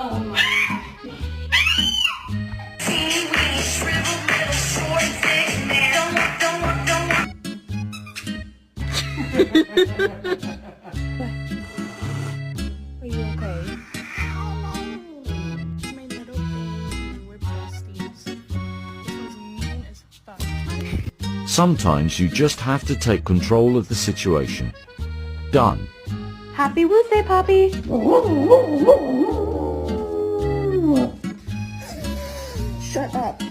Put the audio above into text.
Are you okay? My little baby, we're besties. This one's mean as fuck. Sometimes you just have to take control of the situation. Done. Happy Wednesday, Poppy! Shut up.